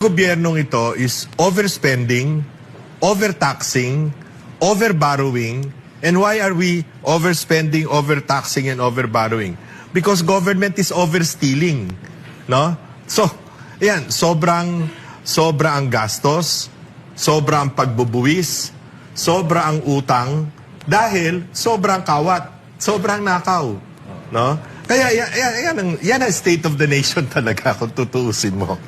Gobyernong ito is overspending, overtaxing, overborrowing. And why are we overspending, overtaxing, and overborrowing? Because government is overstealing, no? So, yan, sobra ang gastos, sobra ang pagbubuwis, sobra ang utang, dahil sobrang kawat, sobrang nakaw, no? Kaya yan ang state of the nation talaga kung tutuusin mo.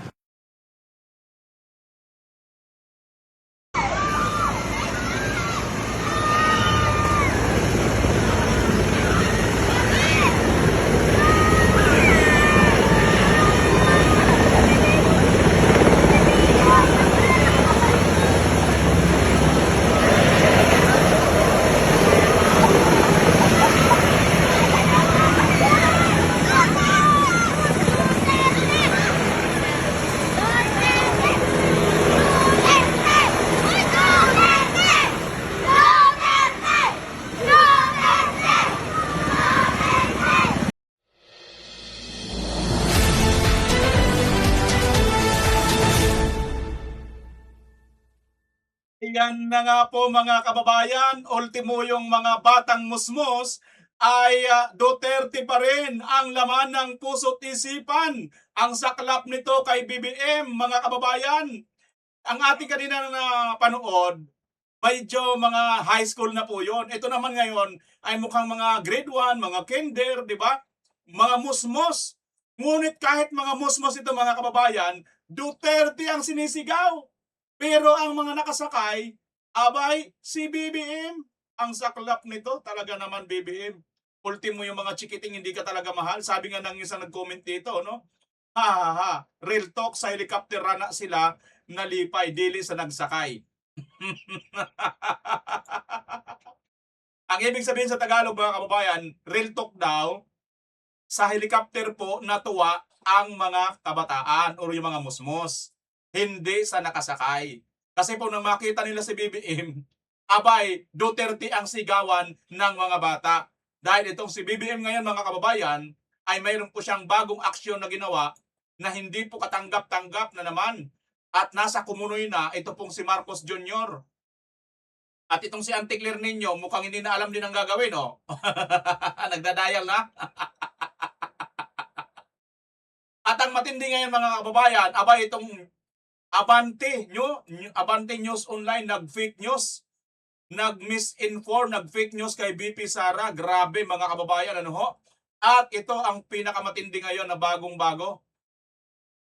Yan na nga po mga kababayan, ultimo yung mga batang musmos ay Duterte pa rin ang laman ng puso't isipan. Ang saklap nito kay BBM, mga kababayan. Ang ating kanina na panood, medyo mga high school na po yun. Ito naman ngayon ay mukhang mga grade 1, mga kinder, di ba? Mga musmos. Ngunit kahit mga musmos ito mga kababayan, Duterte ang sinisigaw. Pero ang mga nakasakay, abay, si BBM. Ang saklap nito, talaga naman BBM. Ultimo yung mga chikiting hindi ka talaga mahal. Sabi nga ng isang nag-comment dito, no? Ha ha ha, real talk, sa helicopter na sila nalipay, dili sa nagsakay. Ang ibig sabihin sa Tagalog mga kababayan, real talk daw, sa helicopter po natuwa ang mga kabataan o yung mga musmos. Hindi sa nakasakay. Kasi po nang makita nila si BBM, abay, Duterte ang sigawan ng mga bata. Dahil itong si BBM ngayon mga kababayan, ay mayroon po siyang bagong aksyon na ginawa na hindi po katanggap-tanggap na naman. At nasa kumunoy na ito pong si Marcos Jr. At itong si Auntie Claire ninyo, mukhang hindi na alam din ang gagawin, oh. Nagdadial na. At ang matindi ngayon mga kababayan, abay itong Abante News Online, nag-fake news, nag-misinform, nag-fake news kay BP Sara. Grabe mga kababayan, ano ho? At ito ang pinakamatindi ngayon na bagong-bago.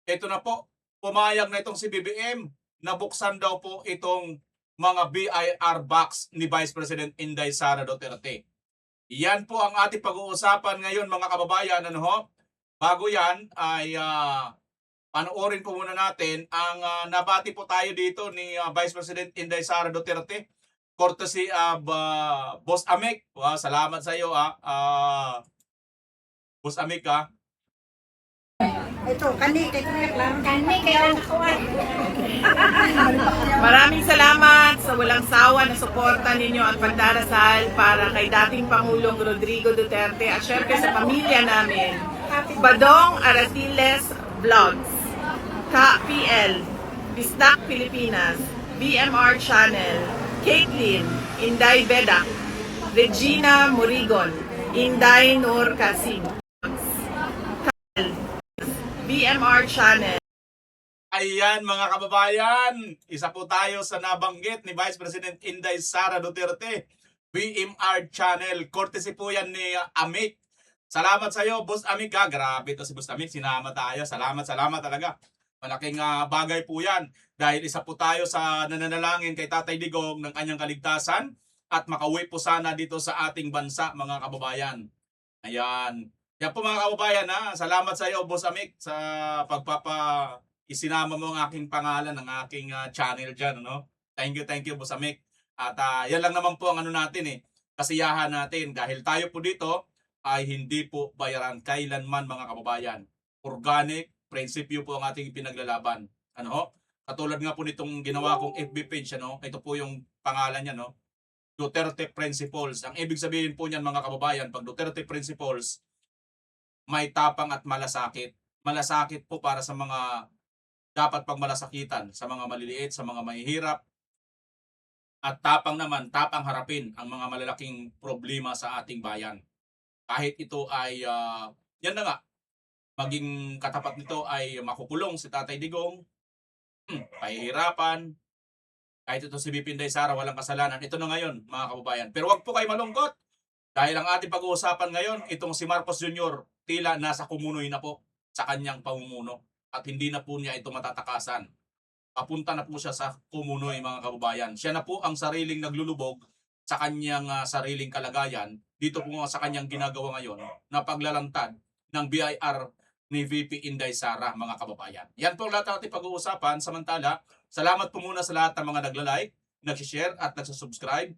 Ito na po, pumayag na itong si BBM, nabuksan daw po itong mga BIR box ni Vice President Inday Sara Duterte. Yan po ang ating pag-uusapan ngayon mga kababayan, ano ho? Bago yan ay panoorin po muna natin ang nabati po tayo dito ni Vice President Inday Sara Duterte. Courtesy of Boss Amik. Salamat sa iyo Boss Amik Ito, kani, kay kuya lang. Kani, kay kuya. Maraming salamat sa walang sawa na suporta ninyo at pagdarasal para kay dating Pangulong Rodrigo Duterte at syempre sa pamilya namin. Badong Aratiles Vlogs, KPL, Bistak Pilipinas, BMR Channel, Caitlin, Inday Bedak, Regina Morigon, Inday Nur Kasim, BMR Channel. Ayan mga kababayan, isa po tayo sa nabanggit ni Vice President Inday Sara Duterte, BMR Channel. Courtesy po yan ni Amik. Salamat sa iyo, Boss Amik ha. Grabe to si Boss Amik, sinama tayo. Salamat talaga. Malaking bagay po yan dahil isa po tayo sa nananalangin kay Tatay Digong ng kanyang kaligtasan at makauwi po sana dito sa ating bansa mga kababayan. Ayan. Yan po mga kababayan ha. Salamat sa iyo, Boss Amik, sa isinama mo ang aking pangalan, ng aking channel dyan. Ano? Thank you, Boss Amik. At yan lang naman po ang ano natin kasiyahan natin dahil tayo po dito ay hindi po bayaran kailanman mga kababayan. Organic, prinsipyo po ang ating pinaglalaban. Ano ho? Katulad nga po nitong ginawa kong FB page, ano? Ito po yung pangalan niya, no? Duterte Principles. Ang ibig sabihin po niyan mga kababayan, pag Duterte Principles, may tapang at malasakit. Malasakit po para sa mga dapat pagmalasakitan sa mga maliliit, sa mga mahihirap, at tapang naman, tapang harapin ang mga malalaking problema sa ating bayan. Kahit ito ay, yan na nga, maging katapat nito ay makukulong si Tatay Digong, pahihirapan, kahit ito si VP Inday Sara, walang kasalanan. Ito na ngayon, mga kababayan. Pero wag po kayo malungkot. Dahil ang ating pag-uusapan ngayon, itong si Marcos Jr., tila nasa kumunoy na po sa kanyang pamumuno. At hindi na po niya ito matatakasan. Papunta na po siya sa kumunoy, mga kababayan. Siya na po ang sariling naglulubog sa kanyang sariling kalagayan. Dito po sa kanyang ginagawa ngayon na paglalantad ng BIR ni VP Inday Sara, mga kababayan. Yan po lahat natin pag-uusapan. Samantala, salamat po muna sa lahat ng mga nagla-like, nag-share at nag-subscribe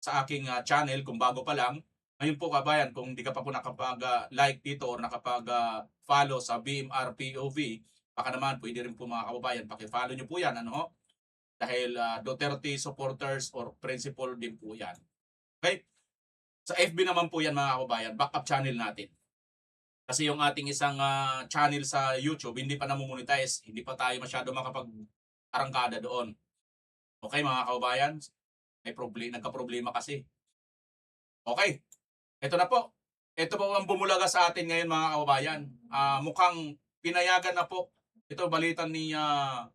sa aking channel kung bago pa lang. Ngayon po kabayan, kung hindi ka pa po nakapag-like dito or nakapag-follow sa BMR POV, baka naman pwede rin po mga kababayan, paki-follow nyo po yan, ano? Dahil Duterte supporters or principal din po yan. Okay? Sa FB naman po yan mga kababayan, backup channel natin. Kasi yung ating isang channel sa YouTube, hindi pa namumonetize, hindi pa tayo masyado makapag-arangkada doon. Okay mga kababayan? May problema, nagka-problema kasi. Okay, ito na po. Ito po ang bumulaga sa atin ngayon mga kababayan. Mukhang pinayagan na po. Ito balita ni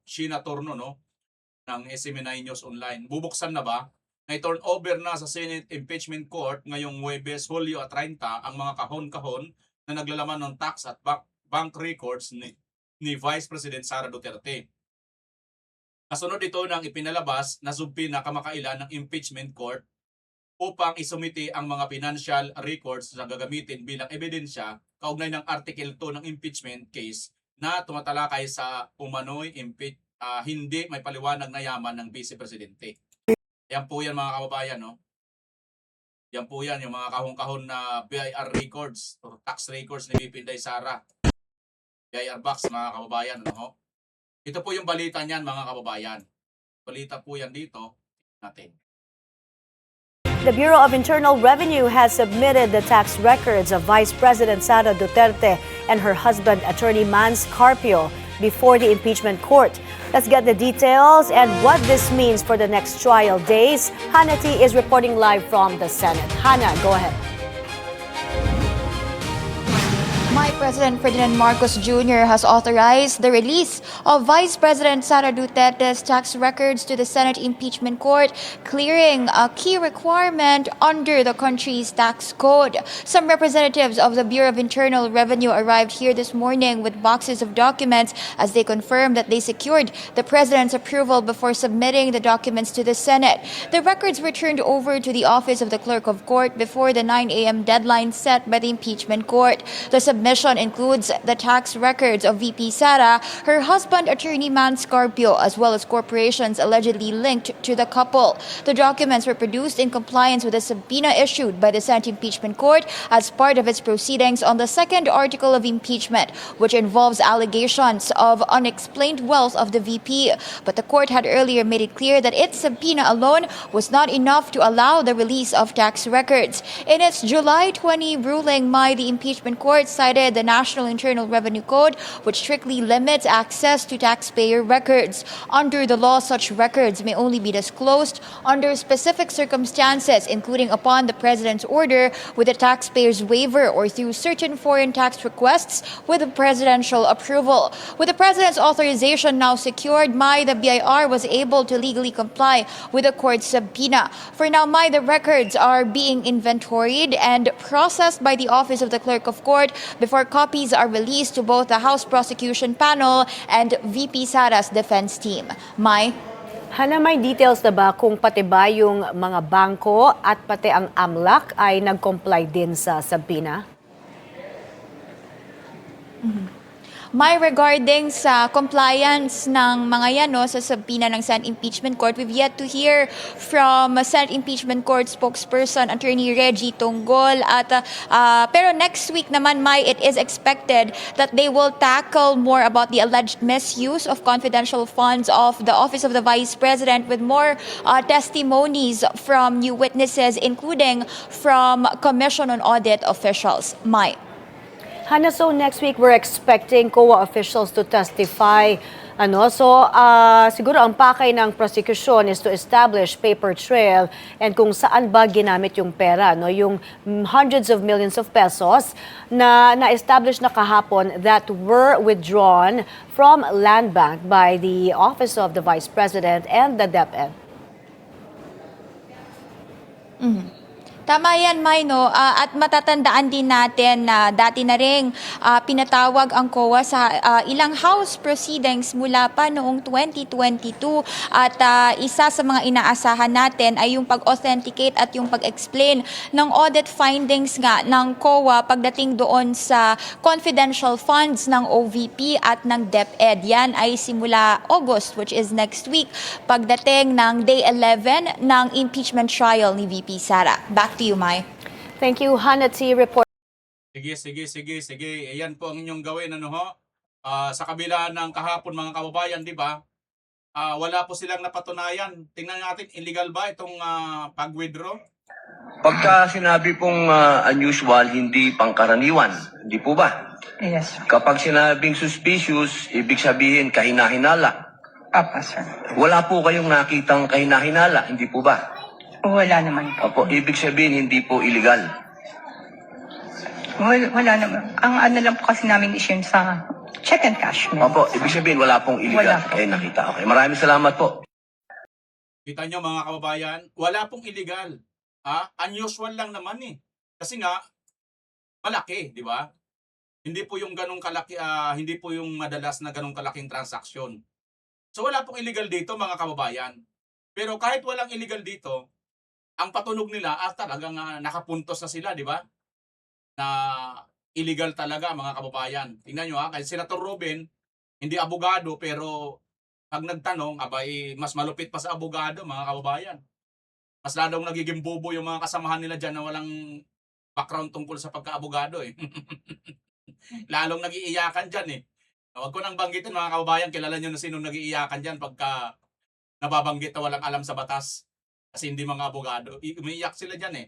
Sheena Torno, no? Ng SMNI News Online. Bubuksan na ba? Na turn over na sa Senate Impeachment Court ngayong Huwebes, Hulyo at 30 ang mga kahon-kahon na naglalaman ng tax at bank records ni Vice President Sara Duterte. Kasunod ito ng ipinalabas na subpi na kamakailan ng impeachment court upang isumiti ang mga financial records na gagamitin bilang ebidensya kaugnay ng Article 2 ng impeachment case na tumatalakay sa umano'y hindi may paliwanag na yaman ng Vice Presidente. Yan po yan mga kababayan, no? Yan po yan, yung mga kahon-kahon na BIR records or tax records ni VP Inday Sara. BIR box mga kababayan, no? Ito po yung balita niyan mga kababayan. Balita po yan dito natin. The Bureau of Internal Revenue has submitted the tax records of Vice President Sara Duterte and her husband, Attorney Mans Carpio, before the impeachment court. Let's get the details and what this means for the next trial days. Hannity is reporting live from the Senate. Hannah, go ahead. My President Ferdinand Marcos Jr. has authorized the release of Vice President Sara Duterte's tax records to the Senate Impeachment Court, clearing a key requirement under the country's tax code. Some representatives of the Bureau of Internal Revenue arrived here this morning with boxes of documents as they confirmed that they secured the President's approval before submitting the documents to the Senate. The records were turned over to the Office of the Clerk of Court before the 9 a.m. deadline set by the Impeachment Court. The submission includes the tax records of VP Sara, her husband Attorney Mans Carpio, as well as corporations allegedly linked to the couple. The documents were produced in compliance with a subpoena issued by the Senate Impeachment Court as part of its proceedings on the second article of impeachment, which involves allegations of unexplained wealth of the VP. But the court had earlier made it clear that its subpoena alone was not enough to allow the release of tax records. In its July 20 ruling, the impeachment court cited the National Internal Revenue Code, which strictly limits access to taxpayer records. Under the law, such records may only be disclosed under specific circumstances, including upon the President's order, with the taxpayer's waiver, or through certain foreign tax requests with presidential approval. With the President's authorization now secured, the BIR was able to legally comply with the court's subpoena. For now, the records are being inventoried and processed by the Office of the Clerk of Court before copies are released to both the House Prosecution Panel and VP Sara's defense team. Hannah, may details na ba kung pati ba yung mga bangko at pati ang AMLAC ay nag-comply din sa subpoena? Regarding sa compliance ng mga yan sa subpoena ng Senate Impeachment Court, we've yet to hear from Senate Impeachment Court spokesperson Attorney Reggie Tonggol. Pero next week naman, it is expected that they will tackle more about the alleged misuse of confidential funds of the Office of the Vice President with more testimonies from new witnesses, including from Commission on Audit officials. Hannah, so next week we're expecting COA officials to testify Siguro ang pakay ng prosecution is to establish paper trail and kung saan ba ginamit yung pera, no? Yung hundreds of millions of pesos na na-establish na kahapon that were withdrawn from Land Bank by the Office of the Vice President and the DepEd. Tama yan, May, no? At matatandaan din natin na dati na rin pinatawag ang COA sa ilang House proceedings mula pa noong 2022. At isa sa mga inaasahan natin ay yung pag-authenticate at yung pag-explain ng audit findings nga ng COA pagdating doon sa confidential funds ng OVP at ng DepEd. Yan ay simula August, which is next week, pagdating ng Day 11 ng impeachment trial ni VP Sara. Back to you, Mai. Thank you, Hanati. Report. Sige. Ayan po ang inyong gawin, ano ho? Sa kabila ng kahapon, mga kababayan, di ba? Wala po silang napatunayan. Tingnan natin, illegal ba itong pag-withdraw? Pagka sinabi pong unusual, hindi pangkaraniwan, hindi po ba? Yes, sir. Kapag sinabing suspicious, ibig sabihin kahinahinala. Apa, sir. Wala po kayong nakitang kahinahinala, hindi po ba? Wala naman po. Opo, ibig sabihin hindi po illegal. Wala naman. Ang ano lang po kasi namin is yun sa check and cash. Opo, ibig sabihin wala pong illegal. Wala po. Nakita. Okay, maraming salamat po. Kita nyo, mga kababayan, wala pong illegal. Unusual lang naman eh. Kasi nga, malaki, di ba? Hindi po yung ganong kalaki, hindi po yung madalas na ganong kalaking transaksyon. So wala pong illegal dito, mga kababayan. Pero kahit walang illegal dito, ang patunog nila talagang nakapuntos na sila, di ba? Na illegal talaga, mga kababayan. Tingnan nyo kasi Senator Robin, hindi abogado, pero pag nagtanong, mas malupit pa sa abogado, mga kababayan. Mas lalong nagiging bobo yung mga kasamahan nila dyan na walang background tungkol sa pagka-abogado eh. Lalong nag-iiyakan dyan eh. Huwag ko nang banggitin, mga kababayan, kilala nyo na sino nag-iiyakan dyan pagka nababanggit na walang alam sa batas. Kasi hindi mga abogado. Umiiyak sila dyan eh.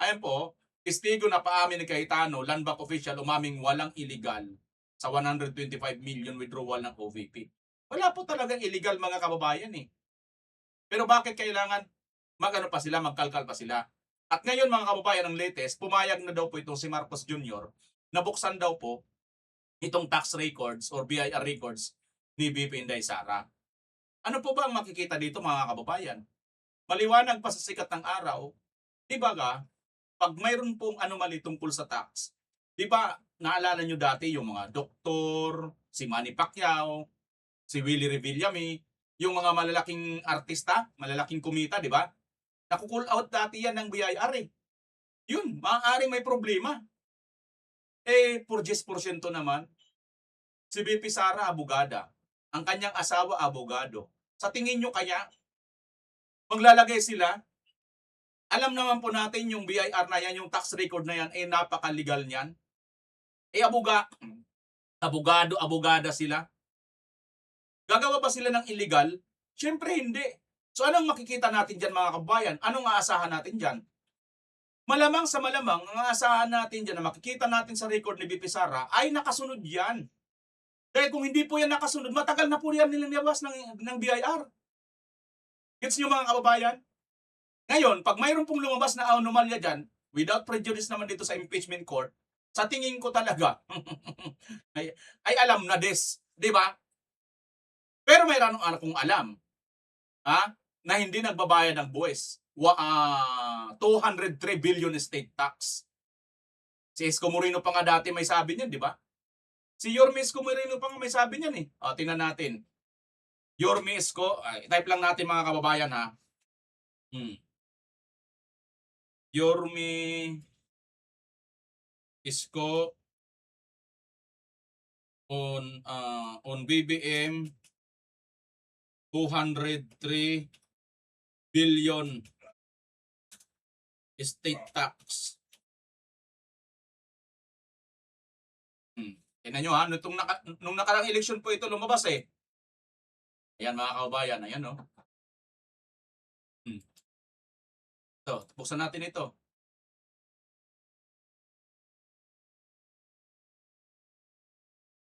Ayan po, testigo na paamin ni Cayetano, Land Bank official, umaming walang illegal sa 125 million withdrawal ng OVP. Wala po talagang illegal, mga kababayan eh. Pero bakit kailangan magkalkal pa sila? At ngayon, mga kababayan, ang latest, pumayag na daw po itong si Marcos Jr. na buksan daw po itong tax records or BIR records ni VP Inday Sara. Ano po ba ang makikita dito, mga kababayan? Maliwanag pa sa sikat ng araw, di ba pag mayroon pong anomaly tungkol sa tax, di ba naalala nyo dati yung mga doktor, si Manny Pacquiao, si Willie Revillame, yung mga malalaking artista, malalaking kumita, di ba? Naku-call out dati yan ng BIR eh. Yun, maaaring may problema. For 10% naman, si VP Sara abogada, ang kanyang asawa abogado. Sa tingin nyo kaya, maglalagay sila? Alam naman po natin yung BIR na yan, yung tax record na yan, napaka-legal niyan. Abogada sila. Gagawa ba sila ng illegal? Siyempre hindi. So anong makikita natin dyan, mga kabayan? Anong aasahan natin dyan? Malamang sa malamang, ang aasahan natin dyan na makikita natin sa record ni VP Sara ay nakasunod yan. Dahil kung hindi po yan nakasunod, matagal na po yan nilalabas ng BIR. Gets nyo, mga kababayan? Ngayon, pag mayroon pong lumabas na anomalya dyan, without prejudice naman dito sa impeachment court, sa tingin ko talaga, ay alam na di ba? Pero mayroon akong alam, na hindi nagbabayad ng buwis. 203 billion estate tax. Si Isko Moreno pa nga dati may sabi niyan, di ba? Si Yorme Isko Moreno pa nga may sabi niyan eh. Tingnan natin. Yorme Isko, type lang natin, mga kababayan Yorme Isko on BBM 203 billion estate tax. Tingnan nyo nung nakarang eleksyon po ito lumabas eh. Ayan, mga kababayan, ayan Ito, buksan natin ito.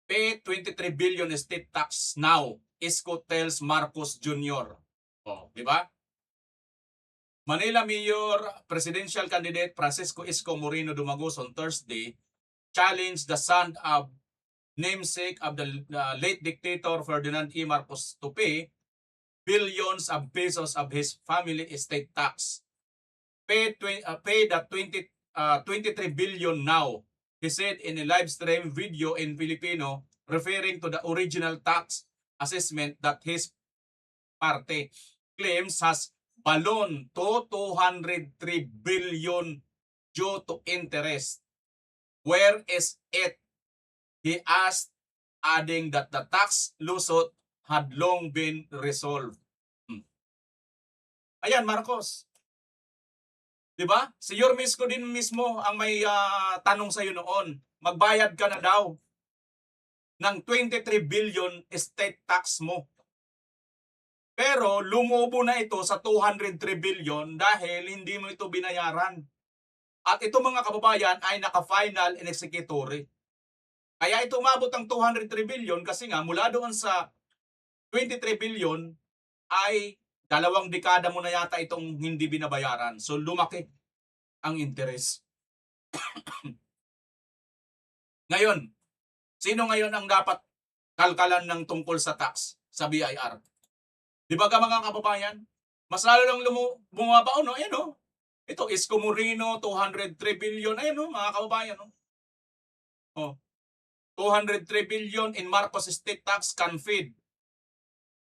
Pay 23 billion estate tax now, Isko tells Marcos Jr. Oh, di ba? Manila Mayor Presidential Candidate Francisco Isko Moreno Dumagos on Thursday challenged the son of namesake of the late dictator Ferdinand E. Marcos to pay billions of pesos of his family estate tax. Pay the 23 billion now, he said in a live stream video in Filipino, referring to the original tax assessment that his party claims has ballooned to 203 billion due to interest. Where is it? He asked, adding that the tax lusot had long been resolved. Ayan, Marcos. Diba? Si Yormisco din mismo ang may tanong sa'yo noon. Magbayad ka na daw ng 23 billion estate tax mo. Pero lumubo na ito sa 203 billion dahil hindi mo ito binayaran. At ito mga kababayan ay naka-final in executory. Kaya ito umabot ang 203 billion kasi nga mula doon sa 23 billion ay 2 dekada mo na yata itong hindi binabayaran. So lumaki ang interest. Ngayon, sino ngayon ang dapat kalkalan ng tungkol sa tax sa BIR? Di ba ka mga kababayan? Mas lalo lang bumaba, no? Ayan, no? Ito, Isko Moreno, 203 billion. Ayan, no? Mga kababayan, no? Oh. 203 billion in Marcos estate tax can feed.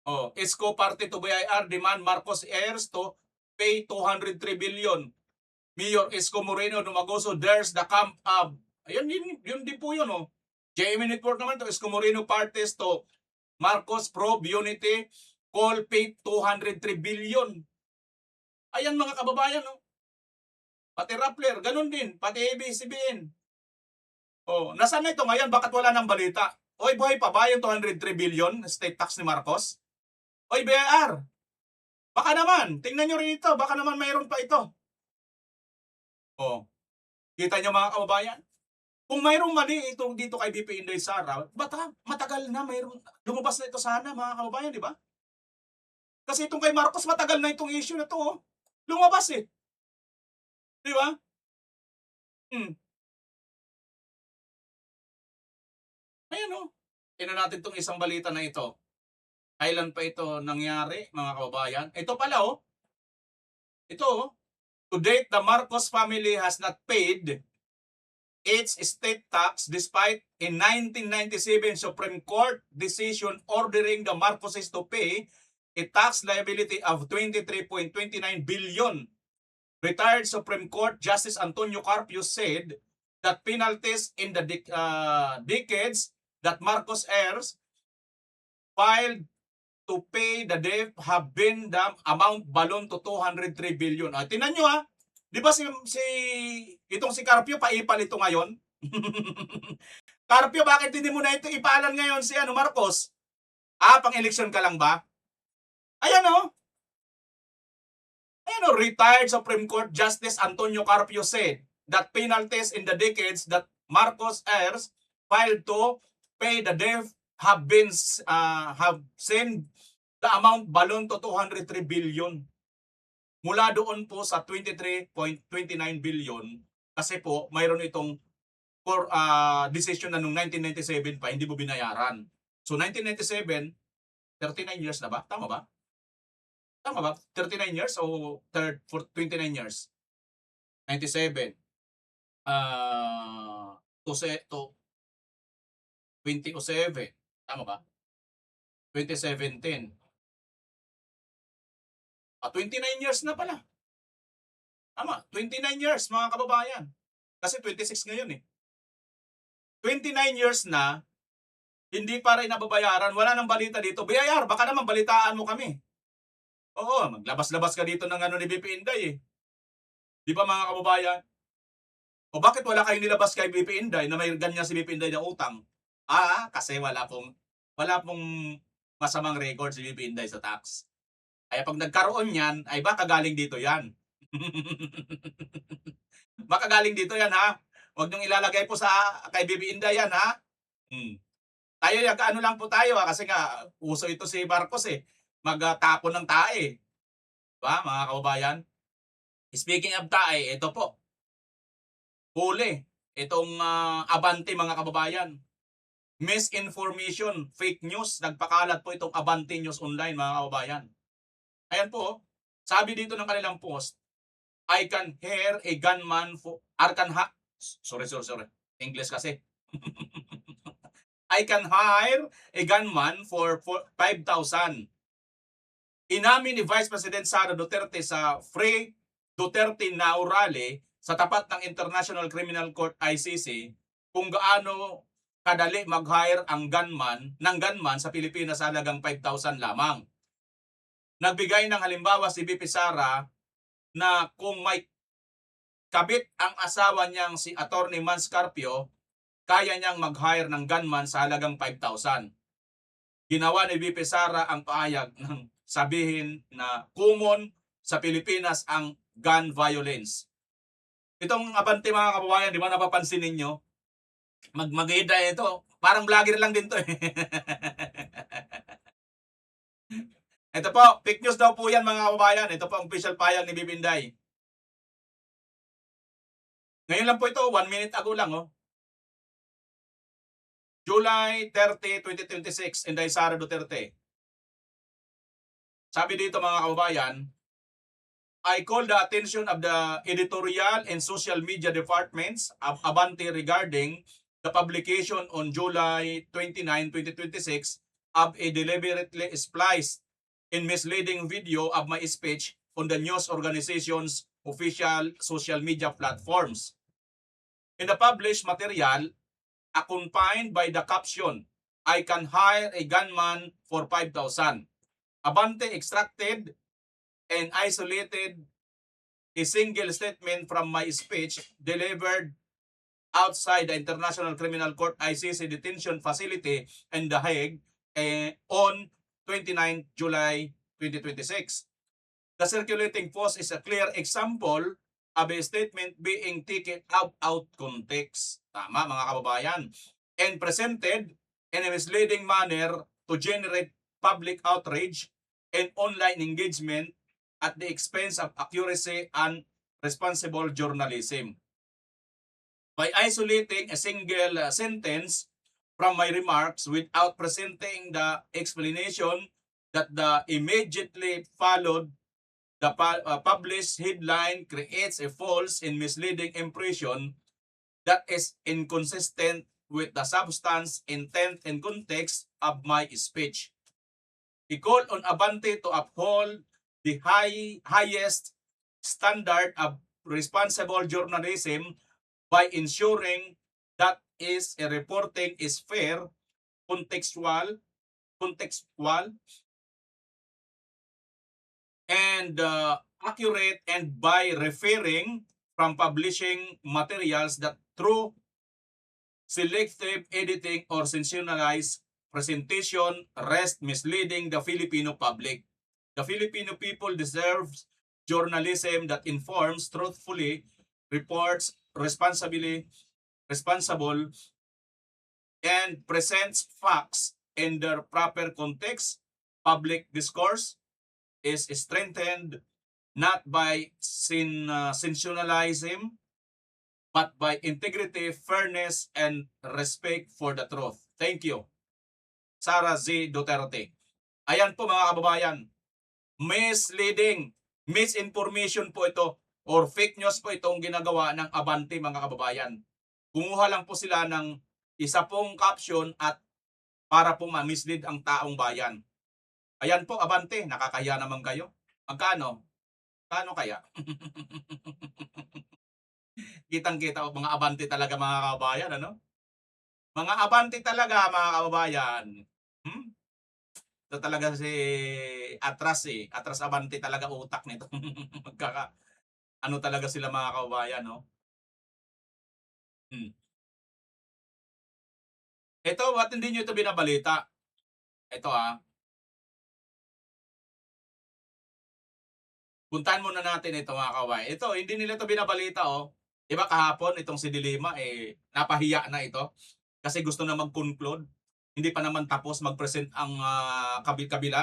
Oh, Isko party to BIR demand Marcos heirs to pay 203 billion. Mayor Isko Moreno Dumagoso dares the camp of. Ayun, yun din po yun, oh. JME Network naman to, Isko Moreno parties to Marcos Probe Unity call pay 203 billion. Ayan mga kababayan, no? Pati Rappler, ganun din. Pati ABS-CBN. Oh, nasaan na ito ngayon? Bakit wala nang balita? Oy, buhay pa ba yung 203 billion state tax ni Marcos? Oy, BIR. Baka naman. Tingnan nyo rin ito. Baka naman mayroon pa ito. Oh. Kita nyo mga kababayan? Kung mayroong mali itong dito kay BP Inday Sara, matagal na mayroon. Lumabas na ito sana mga kababayan, di ba? Kasi itong kay Marcos, matagal na itong issue na ito. Oh. Lumabas eh. Di ba? Ayan o. Tingnan natin itong isang balita na ito. Kailan pa ito nangyari, mga kababayan? Ito pala oh. Ito oh. To date, the Marcos family has not paid its estate tax despite a 1997 Supreme Court decision ordering the Marcoses to pay a tax liability of 23.29 billion. Retired Supreme Court Justice Antonio Carpio said that penalties in the decades that Marcos heirs filed to pay the debt have been the amount balloon to 203 billion. Tingnan nyo ha. Di ba itong si Carpio paipal ito ngayon? Carpio, bakit hindi mo na ito ipalan ngayon si Marcos? Pang-eleksyon ka lang ba? Ayan o. Ayan o, retired Supreme Court Justice Antonio Carpio said that penalties in the decades that Marcos heirs filed to pay the debt have sent the amount balloon to 203 billion. Mula doon po sa 23.29 billion kasi po mayroon itong decision na noong 1997 pa hindi mo binayaran. So 1997, 39 years na ba? Tama ba? Tama ba? 39 years o 29 years? 97. To 2007. Tama ba? 2017. 29 years na pala. Tama, 29 years mga kababayan. Kasi 26 ngayon eh. 29 years na, hindi pa rin nababayaran. Wala nang balita dito. BIR, baka naman balitaan mo kami. Oo, maglabas-labas ka dito ng ni BP Inday eh. Di ba mga kababayan? O bakit wala kayong nilabas kay BP Inday na may ganyan si BP Inday na utang? Kasi wala pong masamang record si BP Inday sa tax. Kaya pag nagkaroon yan, ay baka galing dito yan. Baka galing dito yan ha. Huwag niyong ilalagay po kay BP Inday yan ha. Tayo, ano lang po tayo kasi nga, uso ito si Marcos magtapon ng tae. Diba, mga kababayan? Speaking of tae, ito po. Huli. Itong Abante, mga kababayan. Misinformation, fake news. Nagpakalat po itong Abante News Online, mga kababayan. Ayan po. Sabi dito ng kanilang post, I can hire a gunman for... Sorry. English kasi. I can hire a gunman for 5,000. Inamin ni Vice President Sara Duterte sa Free Duterte Now Rally sa tapat ng International Criminal Court ICC kung gaano kadali mag-hire ang gunman sa Pilipinas sa halagang 5,000 lamang. Nagbigay ng halimbawa si VP Sara na kung may kabit ang asawa niyang si Attorney Mans Carpio, kaya niyang mag-hire ng gunman sa halagang 5,000. Ginawa ni VP Sara ang paayag ng sabihin na common sa Pilipinas ang gun violence. Itong Abante, mga kababayan, di ba napapansin ninyo? Mag-ida ito. Parang vlogger lang din to Ito po, fake news daw po yan, mga kababayan. Ito po ang official payag ni Bibinday. Ngayon lang po ito, 1 minute ago lang July 30, 2026, Inday Sara Duterte. Sabi dito, mga kababayan, I call the attention of the editorial and social media departments of Abante regarding the publication on July 29, 2026 of a deliberately spliced and misleading video of my speech on the news organization's official social media platforms. In the published material, accompanied by the caption, I can hire a gunman for 5,000. Abante extracted and isolated a single statement from my speech delivered outside the International Criminal Court ICC detention facility in The Hague on 29 July 2026. The circulating post is a clear example of a statement being taken out context. Tama, mga kababayan. And presented in a misleading manner to generate public outrage and online engagement at the expense of accuracy and responsible journalism. By isolating a single sentence from my remarks without presenting the explanation that the immediately followed the published headline creates a false and misleading impression that is inconsistent with the substance, intent, and context of my speech. He called on Abante to uphold the highest standard of responsible journalism by ensuring that a reporting is fair, contextual, and accurate, and by referring from publishing materials that through selective editing or sensationalized presentation rest misleading the Filipino public. The Filipino people deserves journalism that informs truthfully, reports responsibly, and presents facts in their proper context. Public discourse is strengthened not by sensationalism, but by integrity, fairness, and respect for the truth. Thank you. Sara Z. Duterte. Ayan po, mga kababayan. Misleading, misinformation po ito or fake news po itong ginagawa ng Abante, mga kababayan. Kumuha lang po sila ng isa pong caption at para po ma-mislead ang taong bayan. Ayan po, Abante, nakakaya naman kayo. Magkano? Kano kaya? Kitang-kita o mga Abante talaga, mga kababayan, ano? Mga Abante talaga, mga kababayan. Ito talaga si Atras Atras Abante talaga utak nito. Ano talaga sila, mga kababayan, no? Ito, ba't hindi nyo ito binabalita? Ito puntahan muna natin ito, mga kababayan. Ito, hindi nila ito binabalita, Diba kahapon itong si Dilima, napahiya na ito. Kasi gusto na mag-conclude. Hindi pa naman tapos mag-present ang kabila.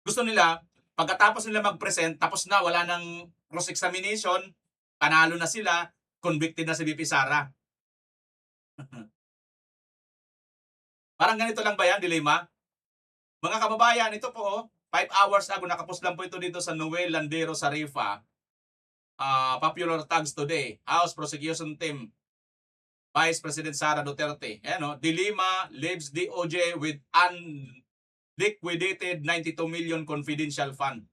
Gusto nila, pagkatapos nila mag-present, tapos na, wala nang cross-examination, panalo na sila, convicted na si VP Sara. Parang ganito lang ba yan, dilema? Mga kababayan, ito po, 5 hours ago, nakapos lang po ito dito sa Noel Landero Sarifa. Popular tags today, House Prosecution Team, Vice President Sara Duterte. Ayan, Dilema leaves DOJ with unliquidated 92 million confidential fund.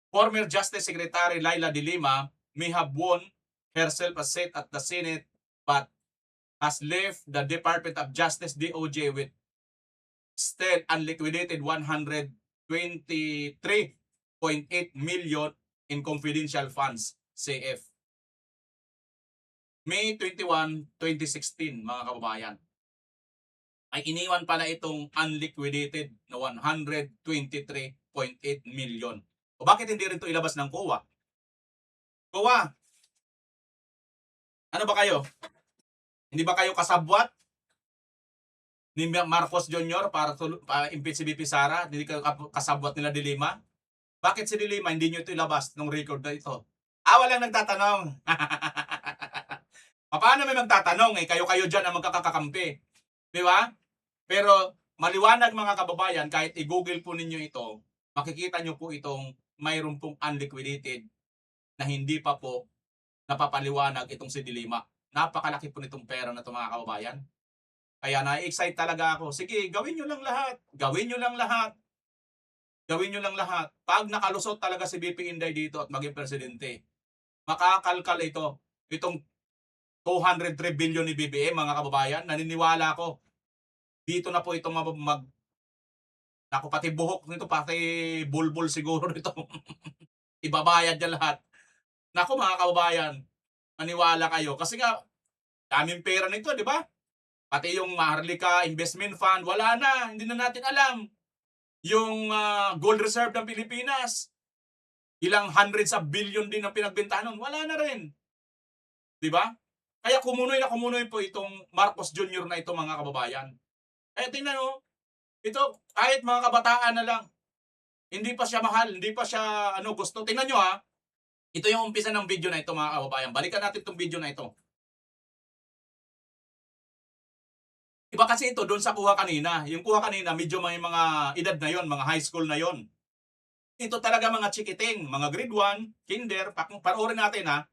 Former Justice Secretary Laila De Lima may have won herself a seat at the Senate but has left the Department of Justice DOJ with still unliquidated 123.8 million in confidential funds, CF. May 21, 2016, mga kababayan, ay iniwan pala itong unliquidated na 123.8 million. O bakit hindi rin ito ilabas ng COA? COA, ano ba kayo? Hindi ba kayo kasabwat ni Marcos Jr. para impeach si VP Sara? Hindi kayo kasabwat nila De Lima? Bakit si De Lima hindi nyo ito ilabas ng record na ito? Walang nagtatanong. Paano may magtatanong? Kayo-kayo dyan ang magkakakampi. Di ba? Pero maliwanag mga kababayan, kahit i-google po ninyo ito, makikita nyo po itong mayroon pong unliquidated na hindi pa po napapaliwanag itong si De Lima. Napakalaki po nitong pera na ito mga kababayan. Kaya na-excite talaga ako. Sige, gawin nyo lang lahat. Gawin nyo lang lahat. Gawin nyo lang lahat. Pag nakalusot talaga si BP Inday dito at maging presidente, makakalkal ito. Itong 203 billion ni BBM, mga kababayan, naniniwala ko. Dito na po itong naku, pati buhok nito, pati bulbul siguro nito. Ibabayad niya lahat. Naku mga kababayan, maniwala kayo. Kasi nga, daming pera nito, di ba? Pati yung Maharlika Investment Fund, wala na. Hindi na natin alam. Yung gold reserve ng Pilipinas, ilang hundreds of billion din ang pinagbentahan nun, wala na rin. Di ba? Kaya kumunoy na kumunoy po itong Marcos Jr. na ito mga kababayan. Kaya tingnan nyo, ito kahit mga kabataan na lang, hindi pa siya mahal, hindi pa siya gusto. Tingnan nyo ito yung umpisa ng video na ito mga kababayan. Balikan natin itong video na ito. Iba kasi ito doon sa kuha kanina. Yung kuha kanina, medyo may mga edad na yon, mga high school na yon. Ito talaga mga chikiting, mga grade 1, kinder, panoorin natin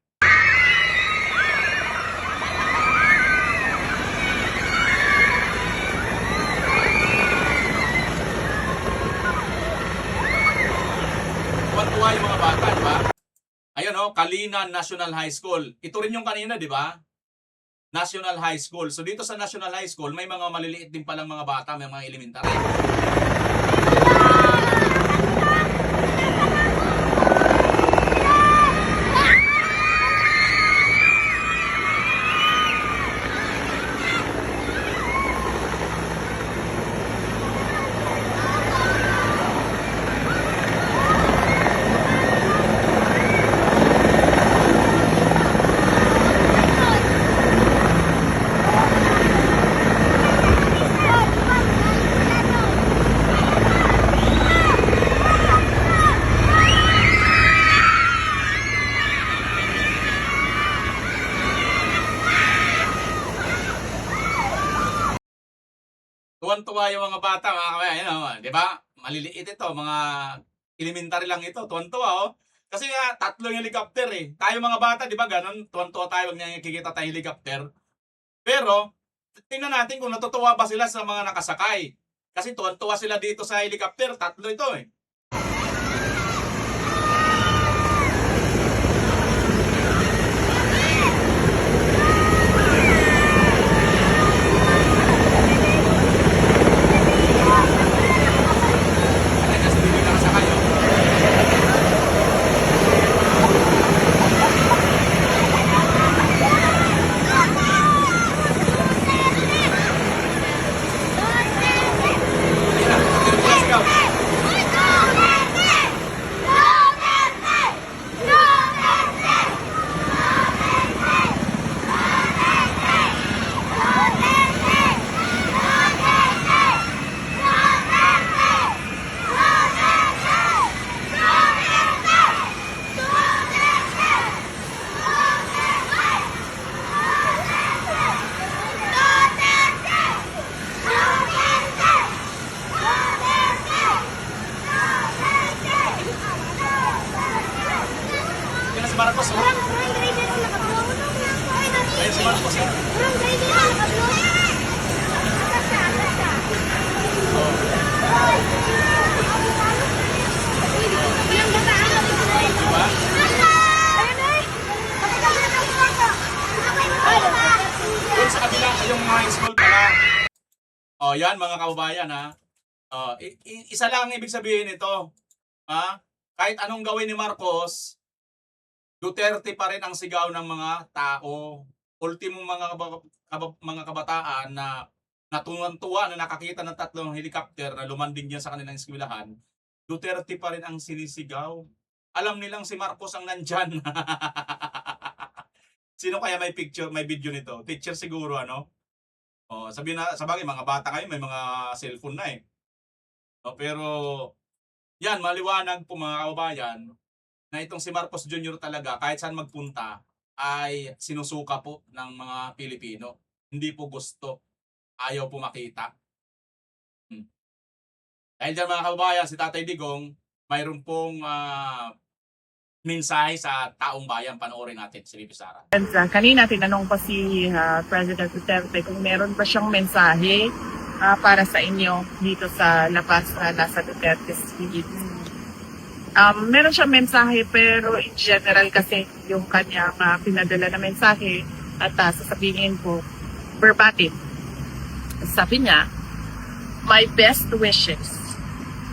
Tuwan-tuwa yung mga bata, di ba? Ayun Kalinan National High School. Ito rin yung kanina, di ba? National High School. So dito sa National High School, may mga maliliit din palang mga bata, may mga elementary. Tuwan-tuwa yung mga bata, mga kabayan, di ba? Maliliit ito, mga elementary lang ito, tuwan-tuwa Kasi nga, 3 yung helicopter Tayo mga bata, di ba ganun? Tuwan-tuwa tayo pag nakikita tayong helicopter. Pero, tingnan natin kung natutuwa ba sila sa mga nakasakay. Kasi tuwan-tuwa sila dito sa helicopter, 3 ito yan mga kababayan ha. Isa lang ang ibig sabihin nito. Ha? Kahit anong gawin ni Marcos, Duterte pa rin ang sigaw ng mga tao. Ultimo mga kabataan na natuwan-tuwa na nakakita ng 3 helicopter na lumanding diyan sa kanilang eskwelahan, Duterte pa rin ang sinisigaw. Alam nilang si Marcos ang nandyan. Sino kaya may picture, may video nito? Teacher siguro, ano? Sabi na, sabagay, mga bata kayo, may mga cellphone na eh. Pero, yan, maliwanag po mga kababayan, na itong si Marcos Jr. talaga, kahit saan magpunta, ay sinusuka po ng mga Pilipino. Hindi po gusto. Ayaw po makita. Dahil dyan mga kababayan, si Tatay Digong, mayroon pong mensahe sa taong bayan. Panoorin natin si Bibi Sara. Kanina tinanong pa si President Duterte kung meron pa siyang mensahe para sa inyo dito sa labas na nasa Duterte Street. Meron siyang mensahe pero in general kasi yung kanyang pinadala na mensahe at sasabihin ko verbatim. Sabi niya, my best wishes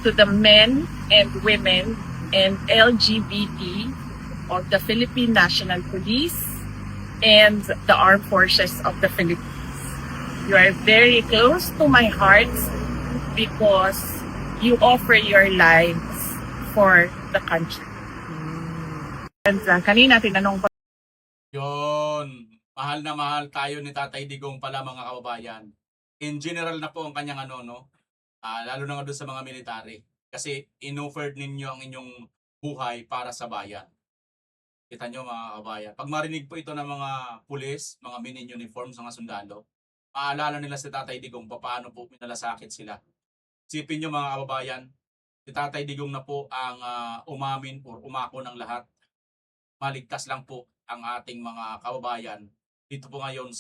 to the men and women and LGBT of the Philippine National Police and the Armed Forces of the Philippines. You are very close to my heart because you offer your lives for the country. And kanina tinanong pa Yun. Mahal na mahal tayo ni Tatay Digong pala mga kababayan. In general na po ang kanyang lalo na nga doon sa mga military. Kasi in-offered ninyo ang inyong buhay para sa bayan. Kita nyo mga kababayan. Pag marinig po ito ng mga pulis, mga men in uniforms, mga sundalo, maalala nila si Tatay Digong paano po minalasakit sila. Sipin nyo mga kababayan, si Tatay Digong na po ang umamin o umako ng lahat. Maligtas lang po ang ating mga kababayan. Dito po ngayon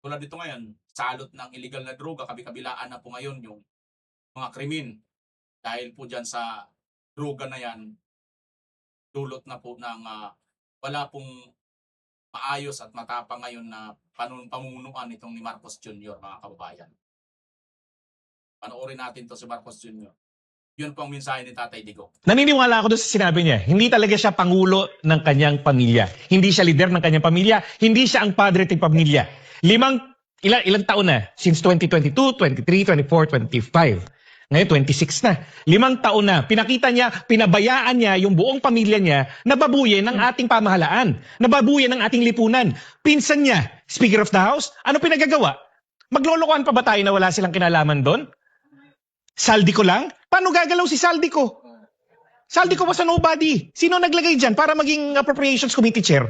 tulad dito ngayon, salot ng illegal na droga, kabi-kabilaan na po ngayon yung mga krimen. Dahil po dyan sa droga na yan, dulot na po ng wala pong maayos at matapang ngayon na pamunuan itong ni Marcos Jr. mga kababayan. Panoorin natin to si Marcos Jr. Yun po ang mensahe ni Tatay Digong. Naniniwala ako doon sa sinabi niya. Hindi talaga siya pangulo ng kanyang pamilya. Hindi siya leader ng kanyang pamilya. Hindi siya ang padre ng pamilya. Ilang taon na? Since 2022, 23, 24, 25. Ngayon, 26 na. 5 taon na. Pinakita niya, pinabayaan niya yung buong pamilya niya na babuyin ng ating pamahalaan. Na babuyin ng ating lipunan. Pinsan niya, Speaker of the House, ano pinagagawa? Maglolokohan pa ba tayo na wala silang kinalaman doon? Saldi ko lang? Paano gagalaw si Saldi ko? Saldi ko was a nobody. Sino naglagay dyan para maging Appropriations Committee Chair?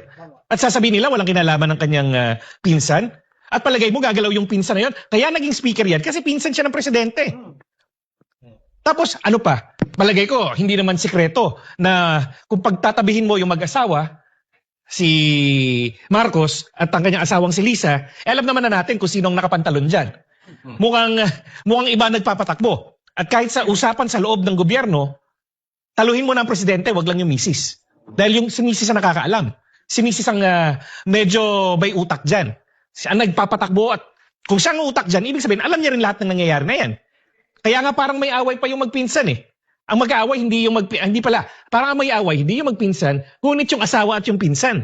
At sasabihin nila walang kinalaman ng kanyang pinsan? At palagay mo gagalaw yung pinsan na yun? Kaya naging speaker yan kasi pinsan siya ng presidente. Tapos ano pa? Palagay ko, hindi naman sikreto na kung pagtatabihin mo yung mag-asawa, si Marcos at ang kanyang asawang si Lisa, alam naman na natin kung sinong nakapantalon dyan. Mukhang iba nagpapatakbo. At kahit sa usapan sa loob ng gobyerno, taluhin mo na ang presidente, wag lang yung misis. Dahil yung si misis ang nakakaalam. Si misis ang medyo may utak dyan. Siya ang nagpapatakbo at kung siya ang utak dyan, ibig sabihin, alam niya rin lahat ng nangyayari na yan. Kaya nga parang may away pa yung magpinsan eh. Ang mag-aaway hindi yung parang ang may away hindi yung magpinsan, ngunit yung asawa at yung pinsan.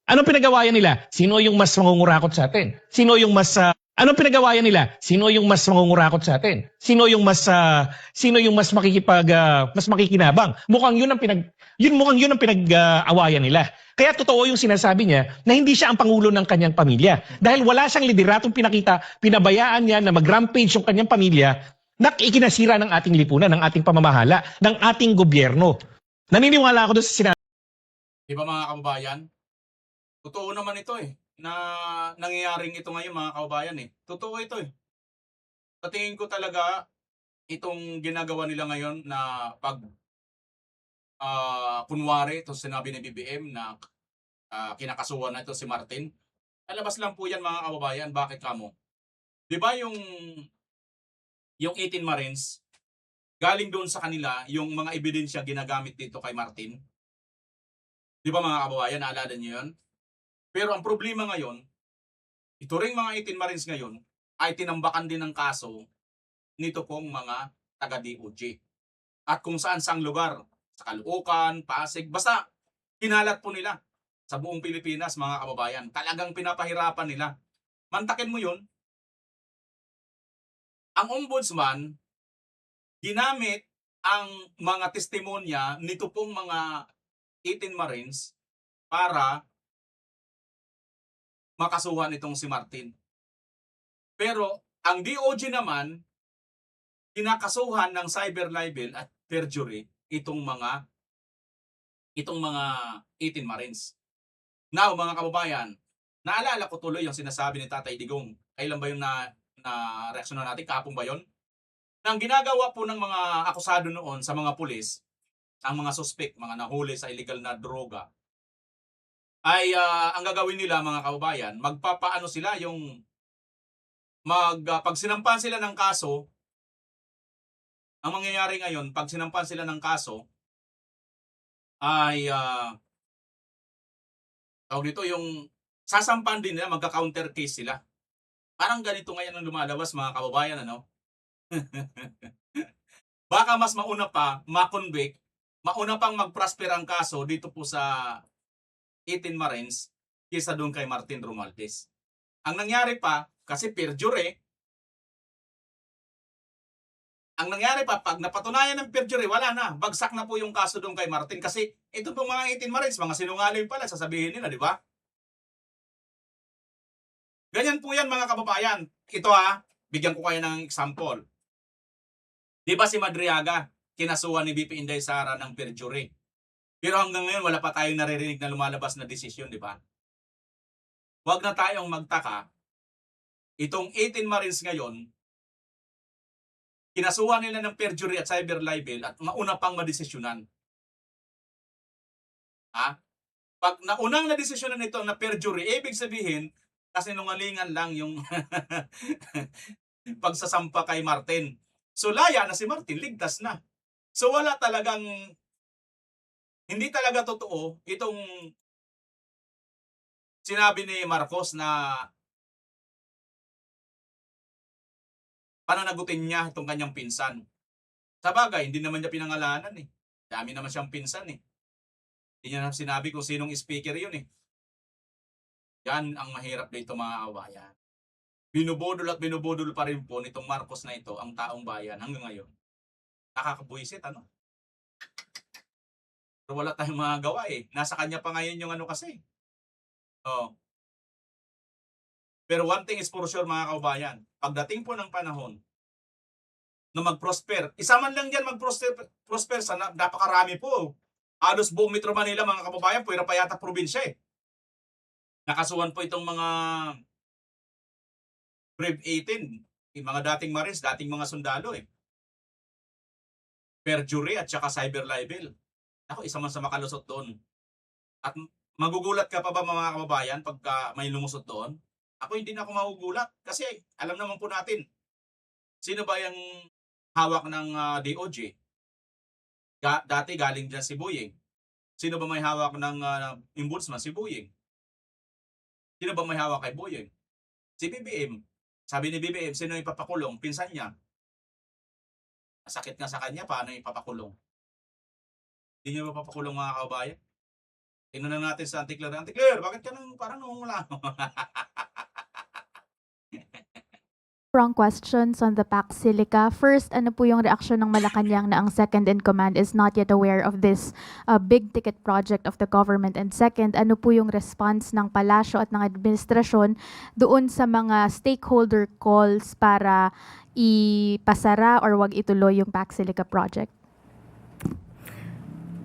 Anong pinagawayan nila? Sino yung mas mangungurakot sa atin? Sino yung mas anong pinagawayan nila? Sino yung mas mangungurakot sa atin? Sino yung mas mas makikinabang? Mukhang yun ang pinag-awayan nila. Kaya totoo yung sinasabi niya na hindi siya ang pangulo ng kanyang pamilya. Dahil wala siyang lideratong pinakita, pinabayaan niya na mag-rampage yung kanyang pamilya na ikinasira ng ating lipunan, ng ating pamamahala, ng ating gobyerno. Naniniwala ako doon sa sinabi. Di ba mga kababayan? Totoo naman ito eh. Na nangyayaring ito ngayon mga kababayan eh. Totoo ito eh. Sa tingin ko talaga, itong ginagawa nila ngayon na pag kunwari, ito sinabi ni BBM na kinakasuhan na ito si Martin. Alabas lang po yan mga kababayan. Bakit kamo? Di ba yung 18 Marines, galing doon sa kanila yung mga ebidensya ginagamit dito kay Martin. Di ba mga kababayan, naalala niyo yun? Pero ang problema ngayon, ito ring mga 18 Marines ngayon, ay tinambakan din ng kaso nito pong mga taga-DOJ. At kung saan-sang lugar, sa Caloocan, Pasig, basta kinalat po nila sa buong Pilipinas, mga kababayan. Talagang pinapahirapan nila. Mantakin mo yun, ang ombudsman, ginamit ang mga testimonya nito pong mga 18 Marines para makasuhan itong si Martin. Pero ang DOJ naman, kinakasuhan ng cyber libel at perjury itong mga 18 Marines. Now, mga kababayan, naalala ko tuloy yung sinasabi ni Tatay Digong. Kailan ba yung na reaksyonan natin? Kahapon ba yun? Nang ginagawa po ng mga akusado noon sa mga pulis, ang mga suspect, mga nahuli sa illegal na droga, ay ang gagawin nila, mga kababayan, magpapaano sila yung pag sinampahan sila ng kaso, ang mangyayari ngayon, pag sinampahan sila ng kaso, ay tawag dito, yung sasampahan din nila, magka-counter case sila. Parang ganito ngayon ang lumalabas, mga kababayan, ano? Baka mas mauna pa ma-convict, mauna pang mag-prosper ang kaso dito po sa 18 Marines kaysa doon kay Martin Romualdez. Ang nangyari pa, kasi perjury, ang nangyari pa, pag napatunayan ng perjury, wala na. Bagsak na po yung kaso doon kay Martin. Kasi ito pong mga 18 Marines, mga sinungaling pala, sasabihin nila, di ba? Ganyan po yan, mga kababayan. Ito bigyan ko kayo ng example. Di ba si Madriaga, kinasuhan ni BP Inday Sara ng perjury. Pero hanggang ngayon, wala pa tayong naririnig na lumalabas na desisyon, di ba? Huwag na tayong magtaka. Itong 18 Marines ngayon, kinasuhan nila ng perjury at cyber libel at mauna pang madesisyonan. Pag naunang nadesisyonan nito na perjury, ibig sabihin, kasinungalingan lang yung pagsasampa kay Martin. So laya na si Martin, ligtas na. So wala talagang, hindi talaga totoo itong sinabi ni Marcos na pananagutin niya itong kanyang pinsan. Sa bagay, hindi naman niya pinangalanan eh. Dami naman siyang pinsan eh. Hindi niya naman sinabi kung sinong speaker yun eh. Yan ang mahirap dito, mga kabayan. Binubudol at binubudol pa rin po nitong Marcos na ito ang taong bayan hanggang ngayon. Nakakabuisit, ano? Pero wala tayong magagawa eh. Nasa kanya pa ngayon yung ano kasi. Oh. Pero one thing is for sure, mga kabayan, pagdating po ng panahon na mag-prosper, isa man lang yan mag-prosper sa napakarami po. Halos buong Metro Manila, mga kababayan, pwera pa yata probinsya eh. Nakasuhan po itong mga Brave 18, yung mga dating Marines, dating mga sundalo eh. Perjury at saka cyber libel. Ako, isa man sa makalusot doon. At magugulat ka pa ba, mga kababayan, pagka may lumusot doon? Ako hindi na ako magugulat kasi alam naman po natin sino ba yung hawak ng DOJ. Dati galing dyan si Boyeng. Sino ba may hawak ng ombudsman? Si Boyeng. Sino ba may hawak kay Boyeng? Si BBM. Sabi ni BBM, sino ipapakulong? Pinsan niya. Masakit nga sa kanya, paano ipapakulong? Hindi niyo ba papakulong, mga kababayan? Tingnan na natin sa Anticler. Anticler, bakit ka nang parang nungula? Wrong questions on the Pax Silica. First, ano po yung reaksyon ng Malacanang na ang second in command is not yet aware of this big ticket project of the government? And second, ano po yung response ng palasyo at ng administrasyon doon sa mga stakeholder calls para ipasara or wag ituloy yung Pax Silica project?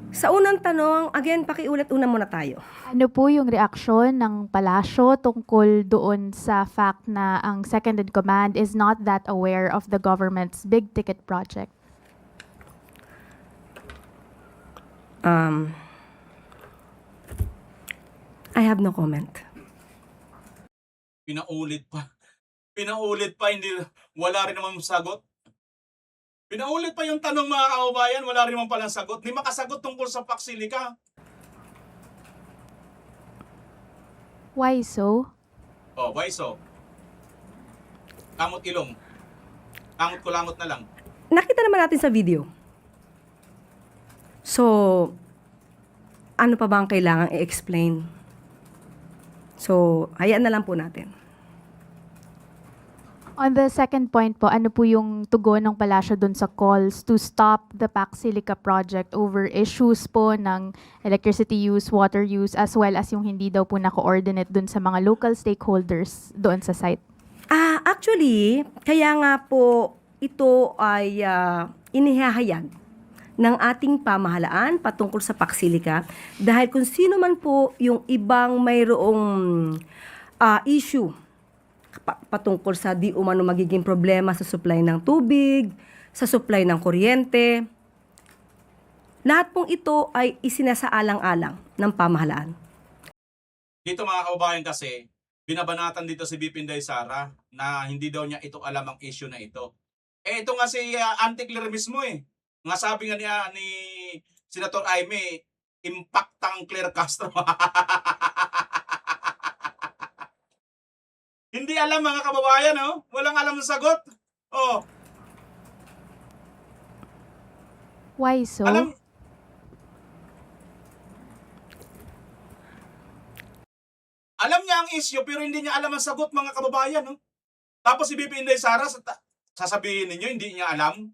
Sa unang tanong, again, pakiulat una muna tayo. Ano po yung reaksyon ng palasyo tungkol doon sa fact na ang second in command is not that aware of the government's big ticket project? I have no comment. Pinaulit pa, hindi, wala rin naman sagot. Pinaulit pa yung tanong, mga kababayan, wala rin naman palang sagot. Hindi makasagot tungkol sa Pax Silica. Why so? Oh, why so? Kamot ilong. Kamot kulangot na lang. Nakita naman natin sa video. So, ano pa ba ang kailangang i-explain? So, hayaan na lang po natin. On the second point po, ano po yung tugon ng palasyo dun sa calls to stop the PAC Silica project over issues po ng electricity use, water use, as well as yung hindi daw po na-coordinate dun sa mga local stakeholders doon sa site? Actually, kaya nga po ito ay inihahayag ng ating pamahalaan patungkol sa PAC Silica dahil kung sino man po yung ibang mayroong issue patungkol sa di umano magiging problema sa supply ng tubig, sa supply ng kuryente. Lahat pong ito ay isinasaalang-alang ng pamahalaan. Dito mga kababayan kasi, binabanatan dito si BP Inday Sara na hindi daw niya ito alam ang issue na ito. Ito nga si Anti-Clear mismo eh. Nga sabi nga ni Senator Aimee, impactang Claire Castro. Hindi alam mga kababayan, oh. Walang alam ng sagot. Oh. Why so? Alam niya ang issue pero hindi niya alam ang sagot mga kababayan, no? Tapos si BP Inday Sara sasabihin ninyo hindi niya alam.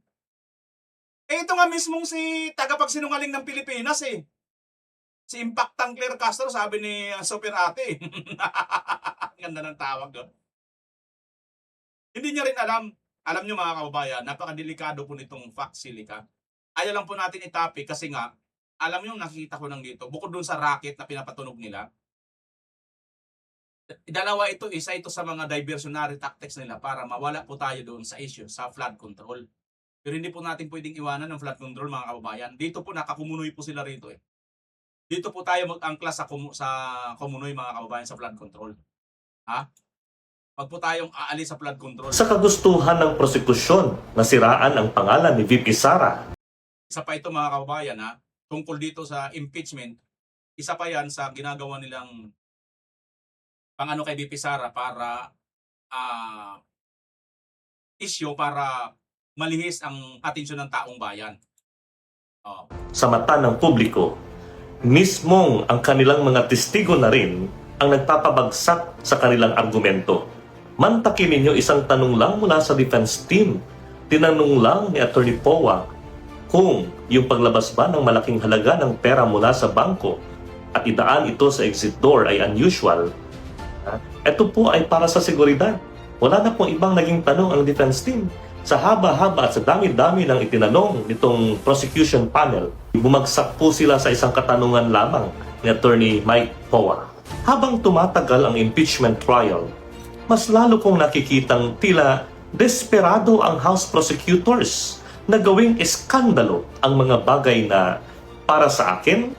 Ito nga mismong si tagapagsinungaling ng Pilipinas eh. Si Impactang Claire Castro sabi ni Super Ate. Ganda ng tawag doon. Hindi niya rin alam. Alam niyo mga kababayan, napakadelikado po nitong PAC Silica. Ayaw lang po natin i-topic kasi nga, alam niyo nakikita ko lang dito, bukod dun sa racket na pinapatunog nila, dalawa ito, isa ito sa mga diversionary tactics nila para mawala po tayo doon sa issue, sa flood control. Pero hindi po natin pwedeng iwanan ng flood control mga kababayan. Dito po nakakumunoy po sila rito eh. Dito po tayo mag-angkla sa kumunoy mga kababayan sa flood control. Ha? Pag po tayong aalis sa flood control. Sa kagustuhan ng prosekusyon na siraan ang pangalan ni VP Sara. Isa pa ito mga kababayan ha, tungkol dito sa impeachment, isa pa yan sa ginagawa nilang pang-ano kay VP Sara para issue para malihis ang atensyon ng taong bayan. Oh. Sa mata ng publiko, mismong ang kanilang mga testigo na rin ang nagpapabagsak sa kanilang argumento. Mantakin ninyo isang tanong lang mula sa defense team. Tinanong lang ni Attorney Powa kung yung paglabas ba ng malaking halaga ng pera mula sa bangko at idaan ito sa exit door ay unusual. Ito po ay para sa seguridad. Wala na pong ibang naging tanong ang defense team. Sa haba-haba at sa dami-dami ng itinanong nitong prosecution panel, bumagsak po sila sa isang katanungan lamang ni Attorney Mike Powa. Habang tumatagal ang impeachment trial, mas lalo kong nakikitang tila desperado ang House prosecutors na gawing eskandalo ang mga bagay na para sa akin,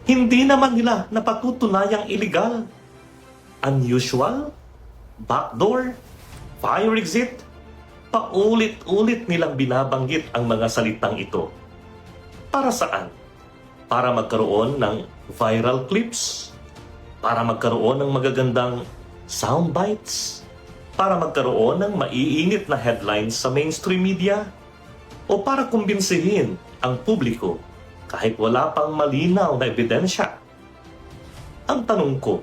hindi naman nila napatutunayang illegal. Unusual, backdoor, fire exit, paulit-ulit nilang binabanggit ang mga salitang ito. Para saan? Para magkaroon ng viral clips? Para magkaroon ng magagandang soundbites? Para magkaroon ng maiinit na headlines sa mainstream media? O para kumbinsihin ang publiko kahit wala pang malinaw na ebidensya? Ang tanong ko,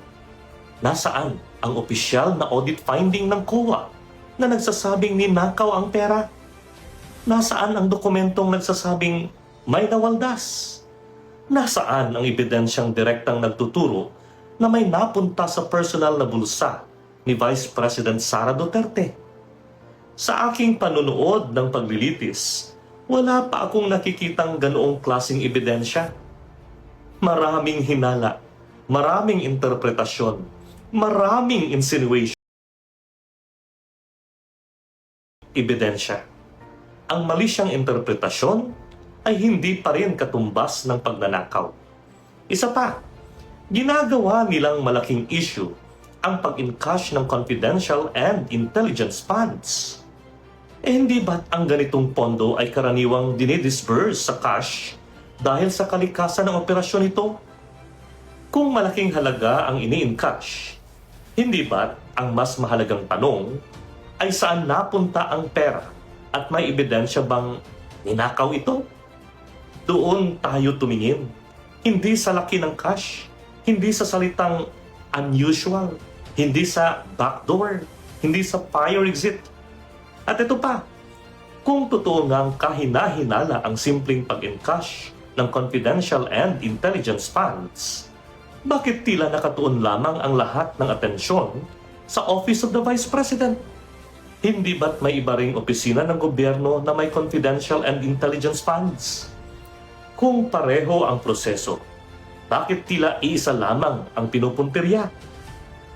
nasaan ang opisyal na audit finding ng COA na nagsasabing ninakaw ang pera? Nasaan ang dokumentong nagsasabing may nawaldas? Nasaan ang ebidensyang direktang nagtuturo na may napunta sa personal na bulsa ni Vice President Sara Duterte? Sa aking panunood ng paglilitis, wala pa akong nakikitang ganoong klaseng ebidensya. Maraming hinala, maraming interpretasyon, maraming insinuation. Ebidensya. Ang mali siyang interpretasyon ay hindi pa rin katumbas ng pagnanakaw. Isa pa, ginagawa nilang malaking issue ang pag-encash ng confidential and intelligence funds. Hindi ba't ang ganitong pondo ay karaniwang dinidisburse sa cash dahil sa kalikasan ng operasyon ito? Kung malaking halaga ang ini-encash, hindi ba't ang mas mahalagang tanong, ay saan napunta ang pera at may ebidensya bang ninakaw ito? Doon tayo tumingin. Hindi sa laki ng cash, hindi sa salitang unusual, hindi sa backdoor, hindi sa fire exit. At ito pa, kung totoo ngang kahina-hinala ang simpleng pag-encash ng confidential and intelligence funds, bakit tila nakatuon lamang ang lahat ng atensyon sa Office of the Vice President? Hindi ba't may iba ring opisina ng gobyerno na may confidential and intelligence funds? Kung pareho ang proseso, bakit tila iisa lamang ang pinupuntirya?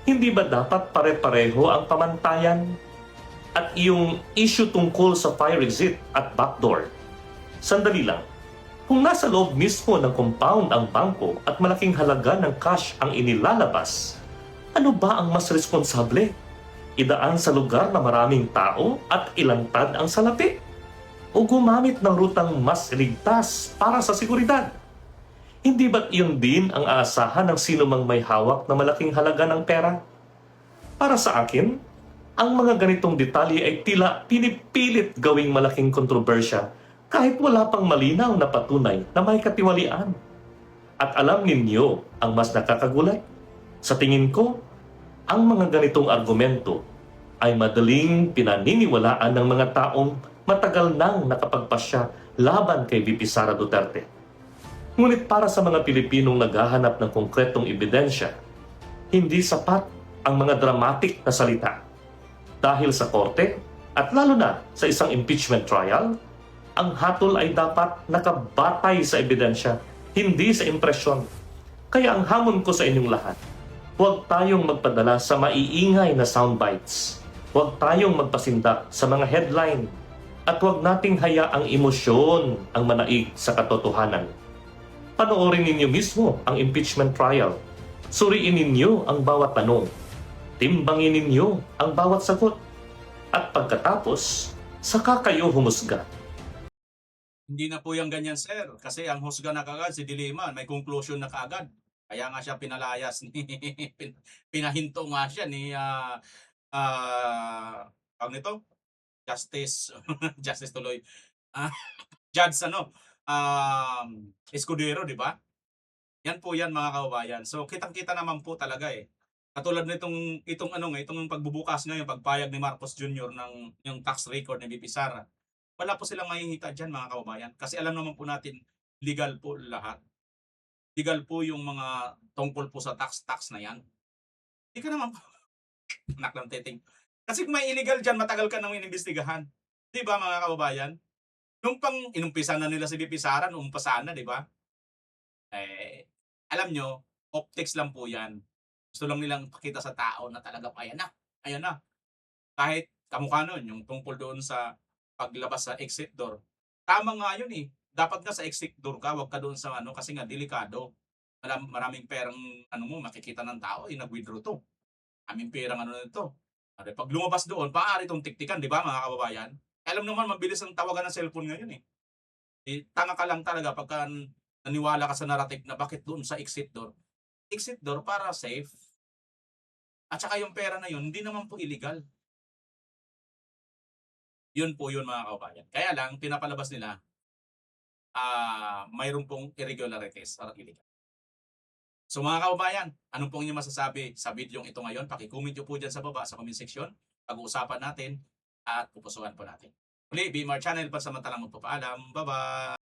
Hindi ba dapat pare-pareho ang pamantayan? At yung issue tungkol sa fire exit at backdoor, sandali lang. Kung nasa loob mismo ng compound ang bangko at malaking halaga ng cash ang inilalabas, ano ba ang mas responsable? Idaan sa lugar na maraming tao at ilantad ang salapi? O gumamit ng rutang mas ligtas para sa seguridad? Hindi ba't iyon din ang aasahan ng sino mang may hawak na malaking halaga ng pera? Para sa akin, ang mga ganitong detalye ay tila pinipilit gawing malaking kontrobersya kahit wala pang malinaw na patunay na may katiwalian. At alam ninyo ang mas nakakagulat? Sa tingin ko, ang mga ganitong argumento ay madaling pinaniniwalaan ng mga taong matagal nang nakapagpasya laban kay VP Sara Duterte. Ngunit para sa mga Pilipinong naghahanap ng konkretong ebidensya, hindi sapat ang mga dramatic na salita. Dahil sa korte, at lalo na sa isang impeachment trial, ang hatol ay dapat nakabatay sa ebidensya, hindi sa impresyon. Kaya ang hamon ko sa inyong lahat, huwag tayong magpadala sa maiingay na soundbites. Huwag tayong magpasindak sa mga headline. At huwag nating hayaang emosyon ang manaig sa katotohanan. Panoorin ninyo mismo ang impeachment trial. Suriin ninyo ang bawat tanong. Timbangin ninyo ang bawat sagot. At pagkatapos, saka kayo humusga. Hindi na po yung ganyan, sir. Kasi ang husga na kagad, si Diliman, may conclusion na kagad. Kaya nga siya pinalayas, pinahinto nga siya ni, pag nito, Justice, Justice tuloy, Judge Escudero, di ba? Yan po yan mga kababayan. So kitang-kita naman po talaga eh. Katulad nitong itong pagbubukas ngayon, pagpayag ni Marcos Jr. ng yung tax record ni VP Sara. Wala po silang makikita diyan mga kababayan kasi alam naman po natin legal po lahat. Legal po yung mga tungkol po sa tax na yan. Hindi ka naman po anak ng teting. Kasi kung may illegal diyan, matagal ka nang inimbestigahan. 'Di ba mga kababayan? Nung inumpisa na nila si VP Sara, nung umpasa na, 'di ba? Alam nyo, optics lang po yan. Gusto lang nilang pakita sa tao na talagang ayan na. Kahit kamukha nun, yung tungkol doon sa paglabas sa exit door. Tama nga yun eh. Dapat nga sa exit door ka, wag ka doon sa kasi nga delikado. Maraming perang makikita ng tao, nag-withdraw to. Aming perang nito. Pag lumabas doon, maaari itong tiktikan, di ba mga kababayan? Alam naman, mabilis ang tawagan ng cellphone ngayon eh. Tanga ka lang talaga pagka naniwala ka sa narrative na bakit doon sa exit door. Exit door para safe. At saka yung pera na yun, hindi naman po illegal. Yun po yun mga kababayan. Kaya lang, pinapalabas nila, mayroon pong irregularities or illegal. So mga kababayan, anong pong inyong masasabi sa video ito ngayon? Paki-comment nyo po dyan sa baba sa comment section. Pag-uusapan natin at pupusuan po natin. Muli, BMR Channel, pansamantalang magpapaalam. Bye-bye!